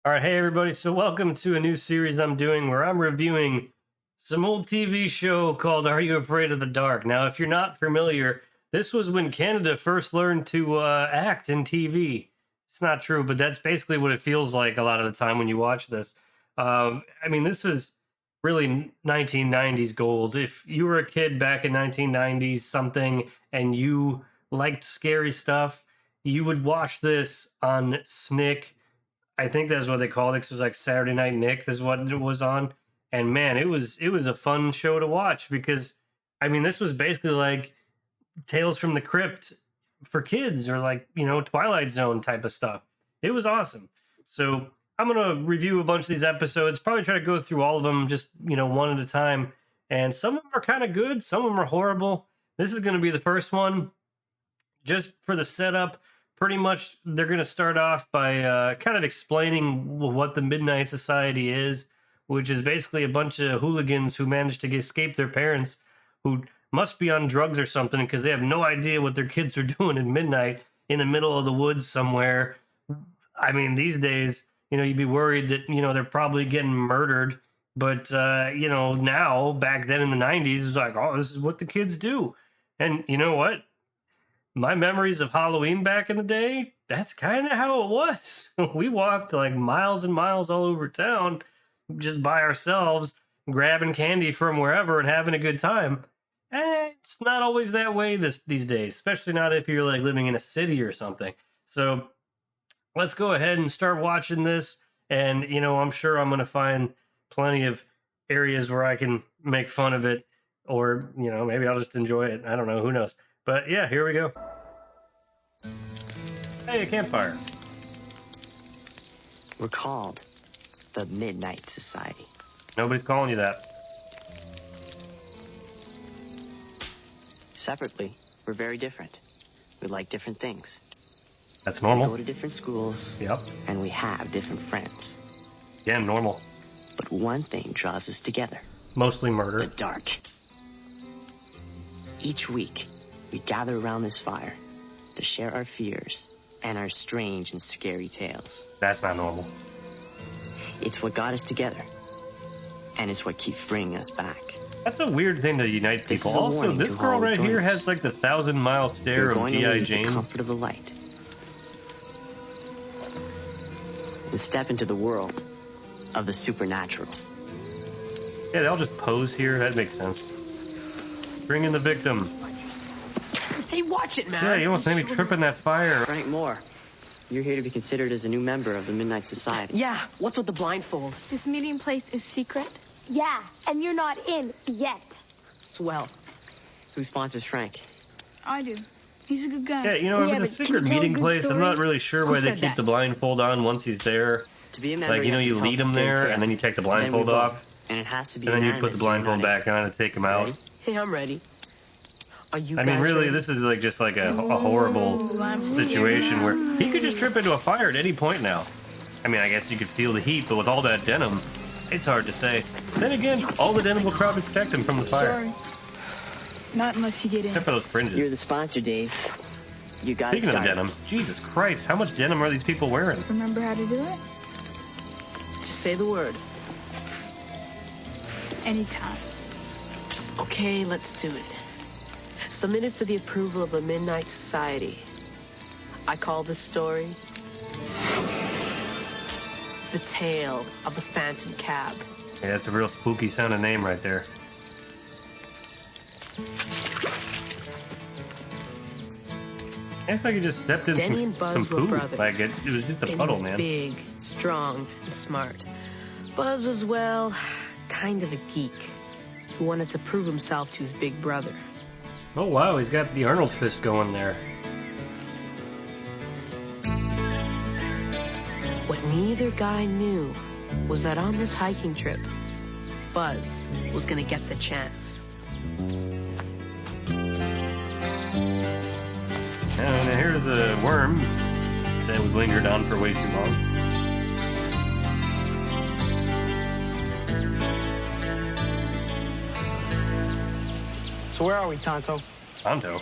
All right, hey everybody. So welcome to a new series I'm doing where I'm reviewing some old TV show called Are You Afraid of the Dark? Now, if you're not familiar, this was when Canada first learned to act in TV. It's not true, but that's basically what it feels like a lot of the time when you watch this. This is really 1990s gold. If you were a kid back in 1990s something and you liked scary stuff, you would watch this on Snick. I think that's what they called it. 'Cause it was like Saturday Night Nick is what it was on, and man, it was a fun show to watch because this was basically like Tales from the Crypt for kids, or like Twilight Zone type of stuff. It was awesome. So I'm gonna review a bunch of these episodes. Probably try to go through all of them, just one at a time. And some of them are kind of good, some of them are horrible. This is gonna be the first one just for the setup. Pretty much, they're going to start off by kind of explaining what the Midnight Society is, which is basically a bunch of hooligans who managed to escape their parents, who must be on drugs or something because they have no idea what their kids are doing at midnight in the middle of the woods somewhere. These days, you'd be worried that, they're probably getting murdered. But, now, back then in the 90s, it's like, oh, this is what the kids do. And you know what? My memories of Halloween back in the day, that's kind of how it was. We walked like miles and miles all over town just by ourselves, grabbing candy from wherever and having a good time. It's not always that way these days, especially not if you're like living in a city or something. So let's go ahead and start watching this. And, I'm sure I'm going to find plenty of areas where I can make fun of it, or, maybe I'll just enjoy it. I don't know. Who knows? But yeah, here we go. Hey, a campfire. We're called the Midnight Society. Nobody's calling you that. Separately, we're very different. We like different things. That's We normal. go to different schools. Yep. And we have different friends. Yeah, normal. But one thing draws us together. Mostly The murder. dark. Each week, we gather around this fire to share our fears and our strange and scary tales. That's not normal. It's what got us together. And it's what keeps bringing us back. That's a weird thing to unite This people. is a Also, warning this to girl all right here joiners. has like the 1,000-mile stare We're of going to G.I. leave the Jane. comfort of the light and step into the world of the supernatural. Yeah, they all just pose here. That makes sense. Bring in the victim. Hey, watch it, man. Yeah, you almost made me trip in that fire. Frank Moore, you're here to be considered as a new member of the Midnight Society. Yeah, what's with the blindfold? This meeting place is secret? Yeah, and you're not in yet. Swell. Who sponsors Frank? I do. He's a good guy. Yeah, if Yeah, it's a but secret can you tell a meeting good place, I'm story? not really sure Who why they said keep that? the blindfold on once he's there. To be a member, Like, have you to tell lead us him a scary there, tale. and then you take the And then we blindfold vote. off, And it has to be and then you put the unanimous, blindfold you're not back on and take him out. Ready? Hey, I'm ready. Are you I mean, guys really, ready? this is like just like a horrible I'm situation where he could just trip into a fire at any point now. I mean, I guess you could feel the heat, but with all that denim, it's hard to say. Then again, all the denim will probably protect him from the fire, Sorry. Not unless you get in. except for those You're the fringes. sponsor, Dave. You got Speaking it of denim, Jesus Christ, how much denim are these people wearing? Remember how to do it? Just say the word. Anytime. Okay, let's do it. Submitted for the approval of the Midnight Society. I call this story The Tale of the Phantom Cab. Yeah, that's a real spooky sounding name right there. I guess like you just stepped in Denny and Buzz some were poo. brothers. Like it was just a Denny puddle, was man. big, strong, and smart. Buzz was, well, kind of a geek who wanted to prove himself to his big brother. Oh wow, he's got the Arnold fist going there. What neither guy knew was that on this hiking trip, Buzz was gonna get the chance. And here's a worm that we lingered on for way too long. So where are we, Tonto? Tonto.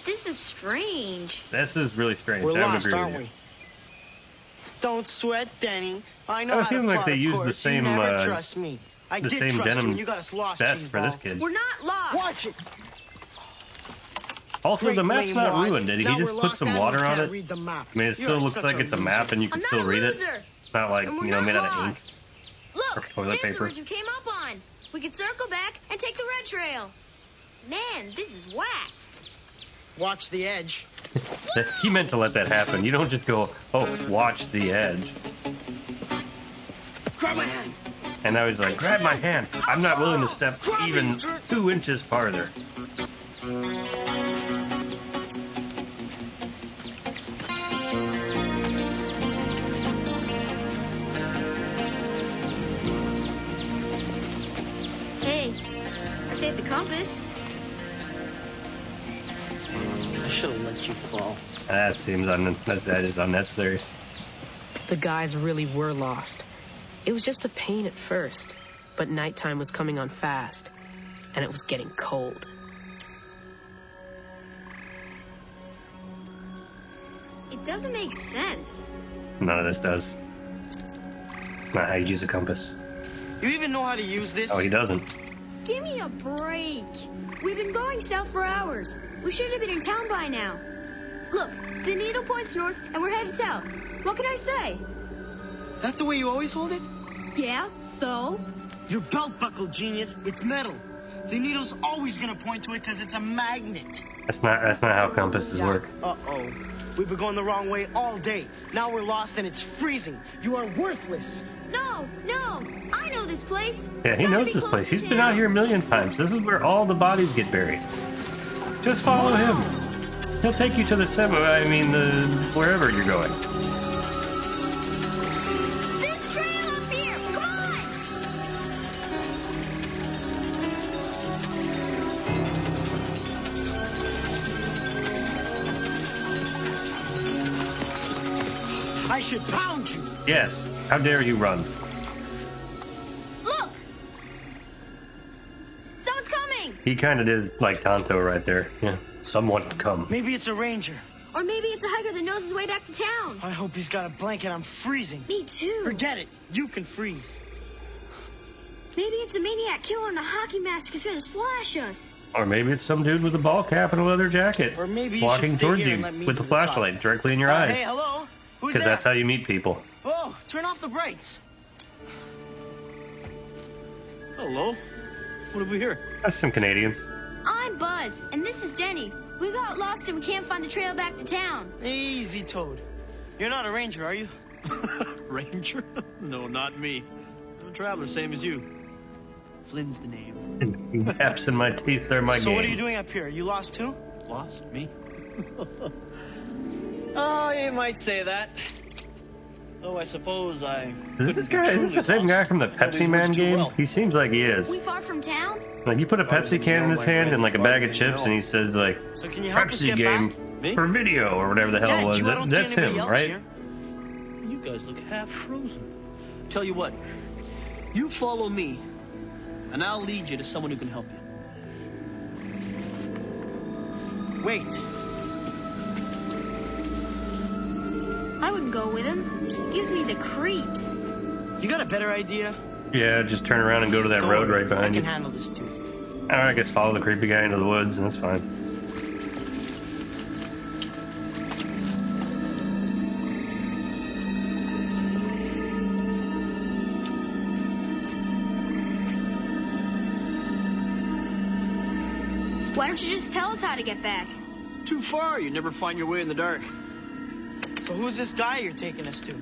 This is strange. This is really strange. We're I would lost, agree aren't with you. we? Don't sweat, Denny. I know I how feel to like plot they a used the course. same, You never trust me. I the did same trust denim you. You got us lost, vest for this cheeseball. kid. We're not lost. Watch it. Also, Great the map's lame not wide. ruined, did he? Now He just we're put lost some and we water on can't it. read the map. I mean, it You still are looks such like a it's a loser. map and you can I'm still not a read it. loser. It's not like, And we're you know, not made out of ink. lost. Look, Or toilet this paper. is what you came up on. We could circle back and take the red trail. Man, this is whacked. Watch the edge. He meant to let that happen. You don't just go, oh, watch the edge. Grab my hand. And now he's like, grab my hand. I'm not willing to step even 2 inches farther. Hey, I saved the compass. I should have let you fall. That is unnecessary. The guys really were lost. It was just a pain at first, but nighttime was coming on fast, and it was getting cold. It doesn't make sense. None of this does. It's not how you use a compass. You even know how to use this? Oh, he doesn't. Give me a break. We've been going south for hours. We should have been in town by now. Look, the needle points north and we're headed south. What can I say? That the way you always hold it? Yeah, so? Your belt buckle, genius. It's metal. The needle's always gonna point to it because it's a magnet. That's not how compasses work. Uh-oh. We've been going the wrong way all day. Now we're lost and it's freezing. You are worthless. No, I know this place. Yeah, he Gotta knows be this close place. to He's been out town. here a million times. This is where all the bodies get buried. Just follow him. He'll take you to the wherever you're going. This trail up here. Come on. I should pound you. Yes. How dare you run? Look. Someone's coming. He kind of is like Tonto right there. Yeah. Someone come. Maybe it's a ranger. Or maybe it's a hiker that knows his way back to town. I hope he's got a blanket. I'm freezing. Me too. Forget it. You can freeze. Maybe it's a maniac killer in a hockey mask who's gonna slash us. Or maybe it's some dude with a ball cap and a leather jacket. Or maybe you walking should stay towards here you and let me with do the the talking. flashlight directly in your eyes. Hey, hello? Who's Because there? that's how you meet people. Oh, turn off the brights. Hello. What have we here? That's some Canadians. I'm Buzz, and this is Denny. We got lost and we can't find the trail back to town. Easy, Toad. You're not a ranger, are you? Ranger? No, not me. I'm a traveler, same as you. Flynn's the name. Maps in my teeth, they're my So game. what are you doing up here? You lost too? Lost? Me? Oh, you might say that. Oh, I suppose I. Is this the same guy from the Pepsi Man game? He seems like he is. We far from town? Like, you put a Pepsi can in his hand and like a bag of chips, and he says like, So can you help us Pepsi get game back? Me? for video or whatever the hell Yeah, it was. you, I don't see That's anybody him, else right? here. You guys look half frozen. Tell you what, you follow me, and I'll lead you to someone who can help you. Wait. I wouldn't go with him. Gives me the creeps. You got a better idea? Yeah, just turn around and go to that Don't road worry, right behind I you. can handle this too. Alright, I guess follow the creepy guy into the woods, and that's fine. Why don't you just tell us how to get back? Too far, you never find your way in the dark. So who's this guy you're taking us to?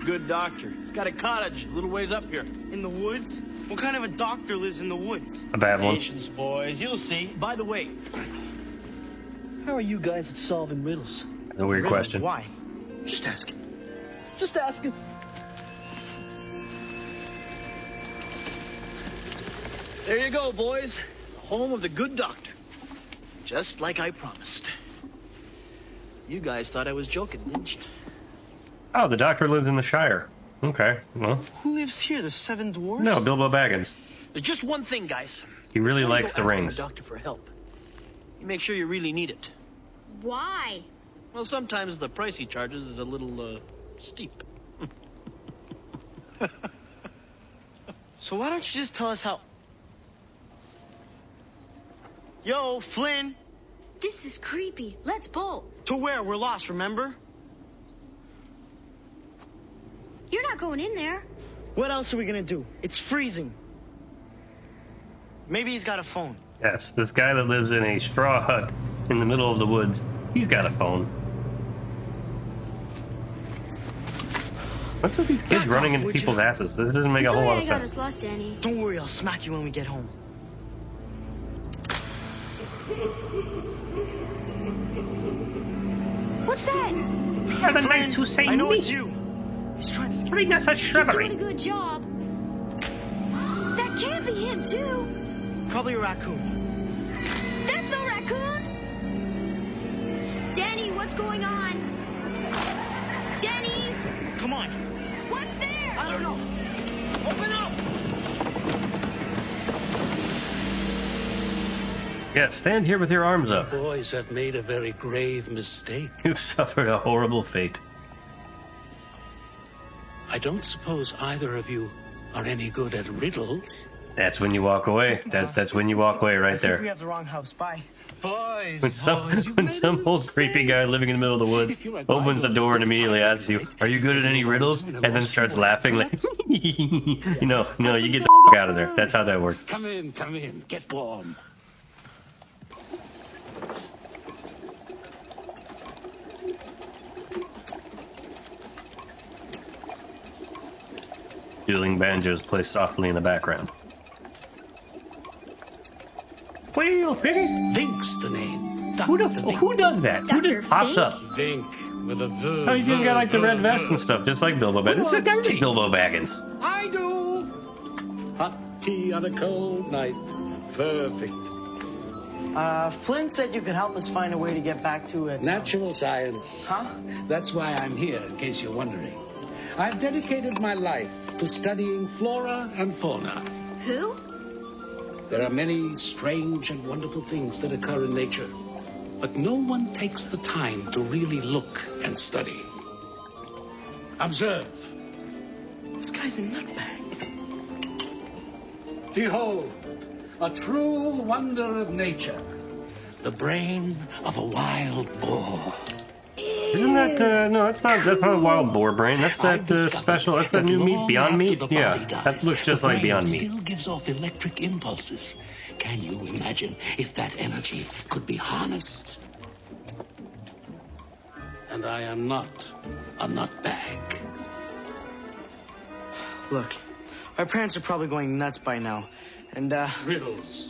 Good doctor. He's got a cottage a little ways up here. In the woods? What kind of a doctor lives in the woods? A bad one. Patience, boys. You'll see. By the way, how are you guys at solving riddles? A weird question. Why? Just asking. Just asking. There you go, boys. The home of the good doctor. Just like I promised. You guys thought I was joking, didn't you? Oh, the doctor lives in the Shire. Okay, well, Who lives here? The Seven Dwarfs? no, Bilbo Baggins. There's just one thing, guys. He really Before you likes go the asking rings. The doctor for help. You make sure you really need it. Why? Well, sometimes the price he charges is a little steep. So why don't you just tell us how... Yo, Flynn! This is creepy. Let's bolt. To where? We're lost, remember? You're not going in there. What else are we gonna do? It's freezing. Maybe he's got a phone. Yes, this guy that lives in a straw hut in the middle of the woods, he's got a phone. What's with these kids Back running off, into would people's you? asses? This doesn't make a whole Sorry lot I of got sense. us lost, Danny. Don't worry, I'll smack you when we get home. What's that? Are the knights who say I know me? it's you. He's trying to... Bring us a He's shrubbery. doing a good job. That can't be him, too. Probably a raccoon. That's no raccoon. Danny, what's going on? Danny, Come on. what's there? I don't know. Open up! Yeah, stand here with your arms up. Boys have made a very grave mistake. You've suffered a horrible fate. I don't suppose either of you are any good at riddles. That's when you walk away. That's when you walk away right I think we there. have the wrong house. Bye. Boys, When some old creepy guy living in the middle of the woods opens the door and immediately asks you, "Are you good at any riddles?" and then starts laughing like, no, you get the f*** out of there. That's how that works. Come in, get warm. Dueling banjos play softly in the background. Squeal, piggy. Vink's the name. Who does that? Who Dr. just pops Fink? up? Vink with a V. Oh, he's even got like the red vest and stuff, just like Bilbo Baggins. It's like Bilbo Baggins. I do. Hot tea on a cold night. Perfect. Flynn said you could help us find a way to get back to it. Natural science. Huh? That's why I'm here, in case you're wondering. I've dedicated my life to studying flora and fauna. Who? There are many strange and wonderful things that occur in nature, but no one takes the time to really look and study. Observe. This guy's a nutbag. Behold, a true wonder of nature. The brain of a wild boar. Isn't that no? That's not a wild boar brain. That's that special. That's that new meat, Beyond Meat. Yeah, that looks just like Beyond Meat. Still gives off electric impulses. Can you imagine if that energy could be harnessed? And I am not a nutbag. Look, our parents are probably going nuts by now. And, Riddles.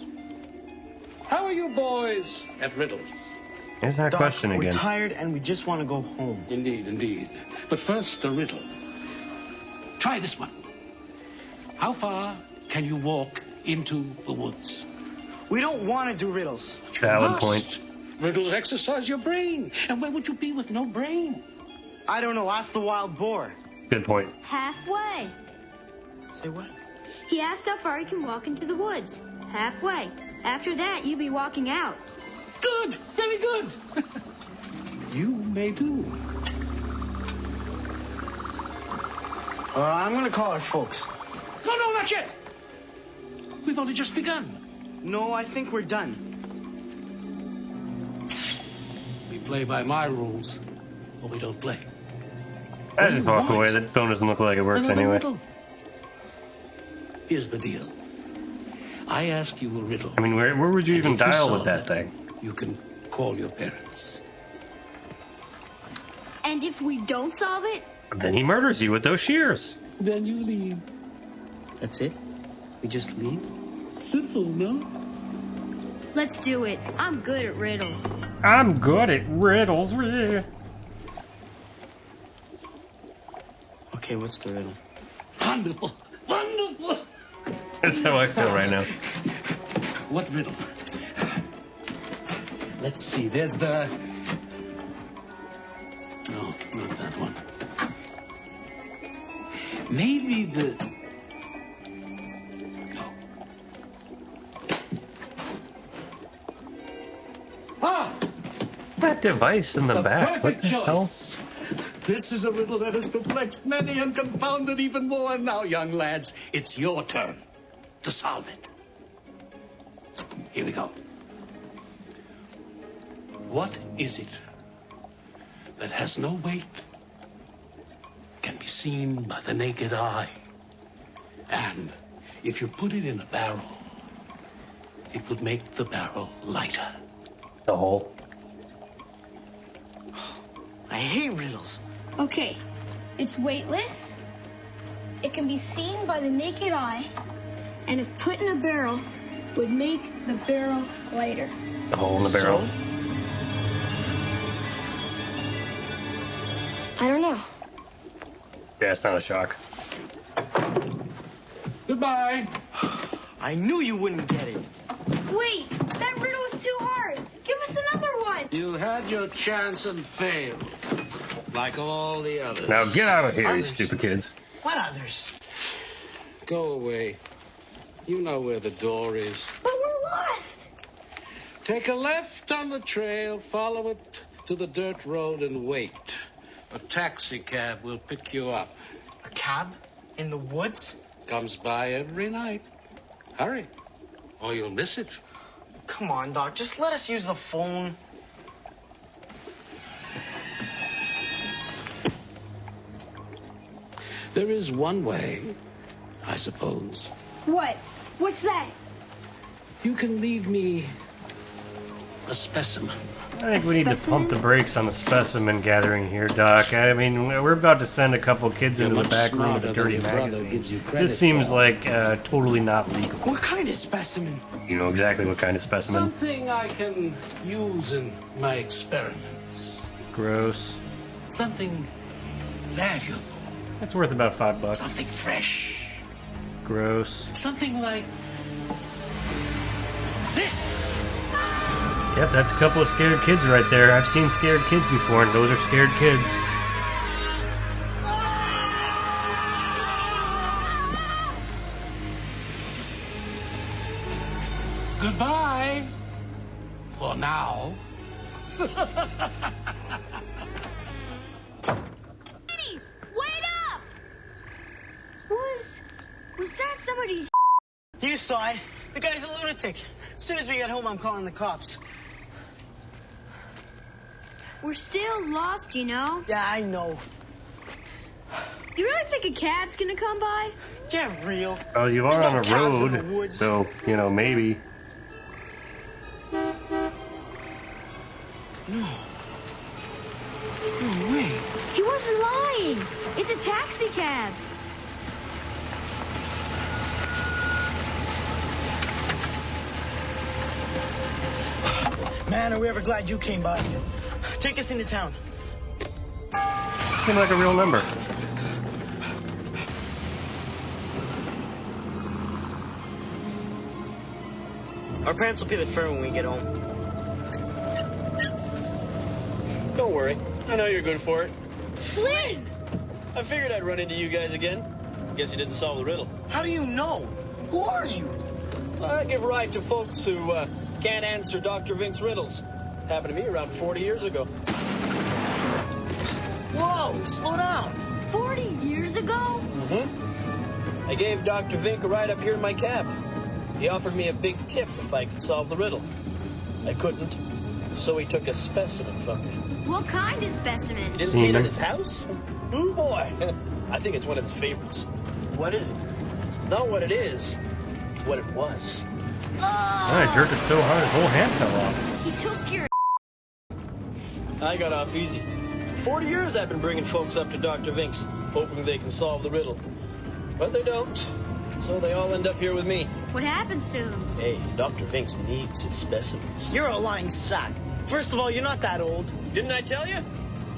How are you boys at riddles? Here's that Doc, question we're again. tired and we just want to go home. Indeed. But first, a riddle. Try this one. How far can you walk into the woods? We don't want to do riddles. Valid Must. point. Riddles exercise your brain. And where would you be with no brain? I don't know. Ask the wild boar. Good point. Halfway. Say what? He asked how far he can walk into the woods. Halfway. After that, you'd be walking out. Good. Very good. You may do. I'm going to call our folks. No, not yet. We've only just begun. No, I think we're done. We play by my rules, or we don't play. I just walk away. That phone doesn't look like it works Another anyway. riddle. Here's the deal. I ask you a riddle. I mean, where would you And even if you dial solve with that it, thing? You can call your parents. And if we don't solve it, Then he murders you with those shears. Then you leave. That's it? We just leave? Simple, no? let's do it. I'm good at riddles. I'm good at riddles. Yeah. Okay, what's the riddle? Wonderful. Wonderful. That's how I feel right now. What riddle? Let's see. There's the... No, not that one. Maybe the... Ah! That device in the back. What Perfect the hell? choice. This is a riddle that has perplexed many and confounded even more. And now, young lads, it's your turn to solve it. Here we go. What is it that has no weight, can be seen by the naked eye, and if you put it in a barrel, it would make the barrel lighter? The hole. I hate riddles. Okay, it's weightless, it can be seen by the naked eye, and if put in a barrel, would make the barrel lighter. The hole in the barrel. I don't know. Yeah, it's not a shock. Goodbye. I knew you wouldn't get it. Wait, that riddle is too hard. Give us another one. You had your chance and failed, like all the others. Now get out of here, you stupid kids. What others? Go away. You know where the door is. But we're lost. Take a left on the trail, follow it to the dirt road, and wait. A taxi cab will pick you up. A cab? In the woods? Comes by every night. Hurry, or you'll miss it. Come on, Doc. Just let us use the phone. There is one way, I suppose. What? What's that? You can leave me a specimen. I think we need to pump the brakes on the specimen gathering here, Doc. I mean, we're about to send a couple kids into the back room of the Dirty Magazine. This seems like totally not legal. What kind of specimen? You know exactly what kind of specimen. Something I can use in my experiments. Gross. Something valuable. That's worth about $5. Something fresh. Gross. Something like this. Yep, that's a couple of scared kids right there. I've seen scared kids before, and those are scared kids. Goodbye. For now. Hey, wait up! Was that somebody's? You saw it. The guy's a lunatic. As soon as we get home, I'm calling the cops. We're still lost, you know. Yeah, I know. You really think a cab's gonna come by? Get real. Well, you are There's on no a cabs in the road, woods. so, you know, maybe. No. No way. He wasn't lying. It's a taxi cab. Man, are we ever glad you came by. Take us into town. Seemed like a real number. Our parents will pay the fare when we get home. Don't worry. I know you're good for it. Flynn! I figured I'd run into you guys again. Guess you didn't solve the riddle. How do you know? Who are you? I give ride to folks who can't answer Dr. Vink's riddles. Happened to me around 40 years ago. Whoa, slow down. 40 years ago? Mm-hmm. I gave Dr. Vink a ride up here in my cab. He offered me a big tip if I could solve the riddle. I couldn't, so he took a specimen from me. What kind of specimen? You didn't see it at his house? Oh, boy. I think it's one of his favorites. What is it? It's not what it is. It's what it was. I jerked it so hard his whole hand fell off. He took your... I got off easy. 40 years I've been bringing folks up to Dr. Vink's, hoping they can solve the riddle. But they don't. So they all end up here with me. What happens to them? Hey, Dr. Vink's needs his specimens. You're a lying sack. First of all, you're not that old. Didn't I tell you?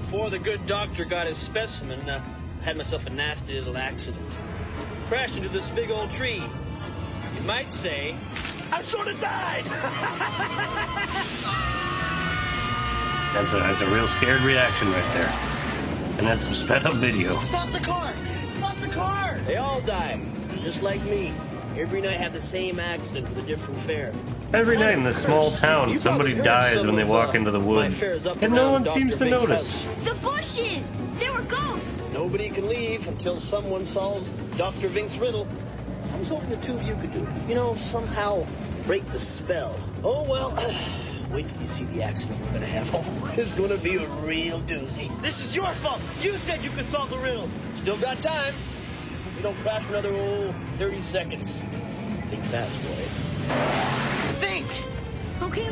Before the good doctor got his specimen, I had myself a nasty little accident. Crashed into this big old tree. You might say, I sort of died. That's a real scared reaction right there. And that's some sped up video. Stop the car! Stop the car! They all die, just like me. Every night have the same accident with a different fare. Every night in this small town, You somebody probably heard dies some when they of, walk into the my woods. fares up And no around one Dr. seems to Vink's notice. house. The bushes! They were nobody can leave until someone solves Dr. Vink's riddle. I was hoping the two of you could do it. You know, somehow break the spell. Oh, well, wait till you see the accident we're gonna have. Oh, it's gonna be a real doozy. This is your fault. You said you could solve the riddle. Still got time. We don't crash for another, 30 seconds. Think fast, boys. Think! Okay.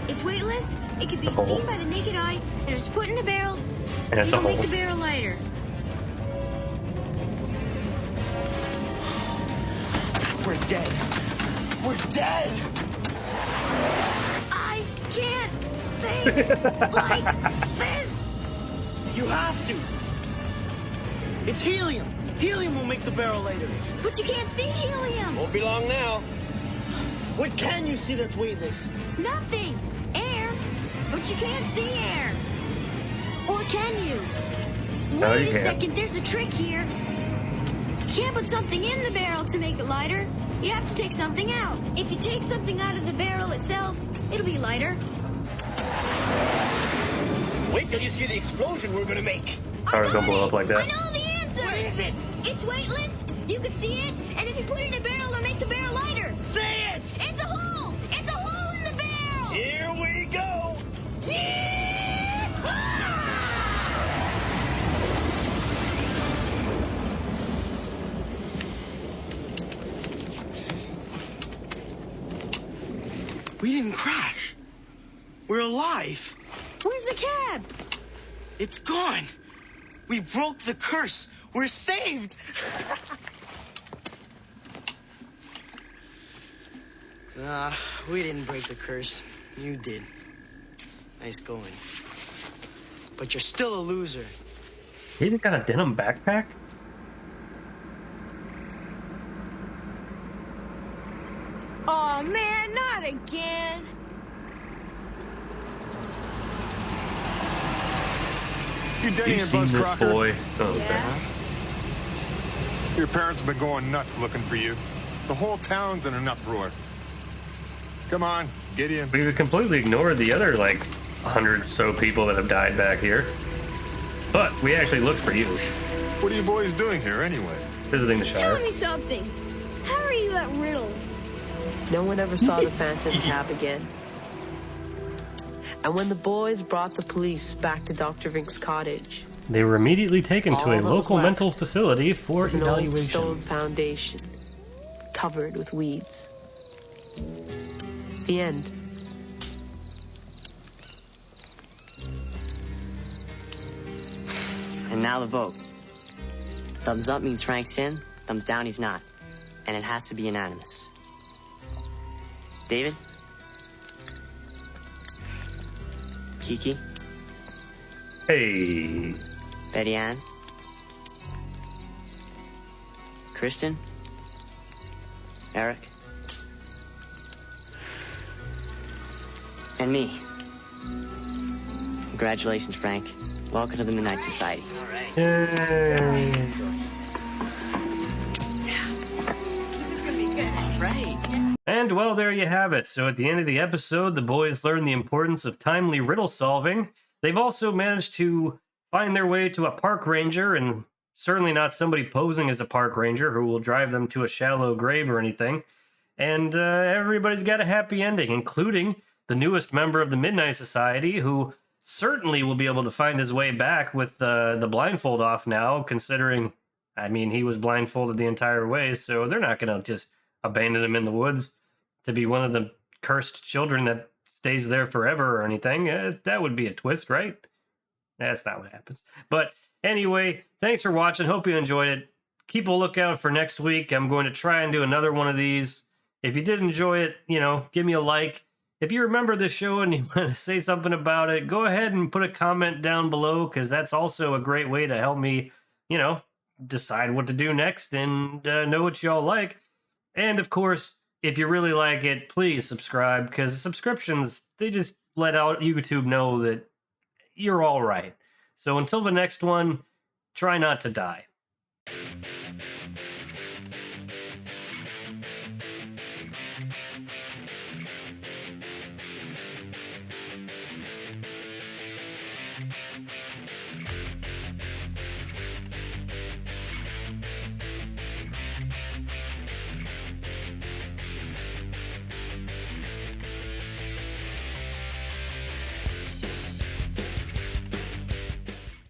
It's weightless, it can be seen by the naked eye, and it's put in a barrel. And it's a It'll make hole. the barrel lighter. We're dead. We're dead! I can't think like this. You have to. It's helium. Helium will make the barrel lighter. But you can't see helium. Won't be long now. What can you see that's weightless? Nothing. Air. But you can't see air. Or can you? No, Wait you a can't. second, there's a trick here. You can't put something in the barrel to make it lighter. You have to take something out. If you take something out of the barrel itself, it'll be lighter. Wait till you see the explosion we're gonna make. Car's gonna blow up like I that. know the answer. What is it? It's weightless. You can see it, and if you put it in a barrel, it'll make the barrel lighter. Say it! It's a hole. It's a hole in the barrel. Here we go! We didn't crash. We're alive. Where's the cab? It's gone. We broke the curse. We're saved. We didn't break the curse. You did. Nice going. But you're still a loser. He even got a denim backpack? Oh man, not again. You Denny You've and seen Buzz this Crocker? boy. Oh, Yeah. Your parents have been going nuts looking for you. The whole town's in an uproar. Come on, get in. we completely ignored the other, like, 100 or so people that have died back here. But we actually looked for you, What are you boys doing here anyway? visiting the Tell Shire. me something. How are you at riddles? No one ever saw the phantom cab again. And when the boys brought the police back to Dr. Vink's cottage, They were immediately taken to All a that was local left mental facility for was an old evaluation. stone foundation covered with weeds. The end. And now the vote. Thumbs up means Frank's in, thumbs down he's not. And it has to be unanimous. David? Kiki? Hey. Betty Ann? Kristen? Eric? And me. Congratulations, Frank. Welcome to the Midnight Society. Yay. And well, there you have it. So at the end of the episode, the boys learn the importance of timely riddle solving. They've also managed to find their way to a park ranger, and certainly not somebody posing as a park ranger who will drive them to a shallow grave or anything. And everybody's got a happy ending, including the newest member of the Midnight Society, who certainly will be able to find his way back with the blindfold off now, considering, I mean, he was blindfolded the entire way, so they're not going to just abandon him in the woods to be one of the cursed children that stays there forever or anything. That would be a twist, right? That's not what happens. But anyway, thanks for watching. Hope you enjoyed it. Keep a lookout for next week. I'm going to try and do another one of these. If you did enjoy it, give me a like. If you remember the show and you want to say something about it, go ahead and put a comment down below, because that's also a great way to help me, decide what to do next and know what y'all like. And of course, if you really like it, please subscribe, because subscriptions, they just let out YouTube know that you're all right. So until the next one, try not to die.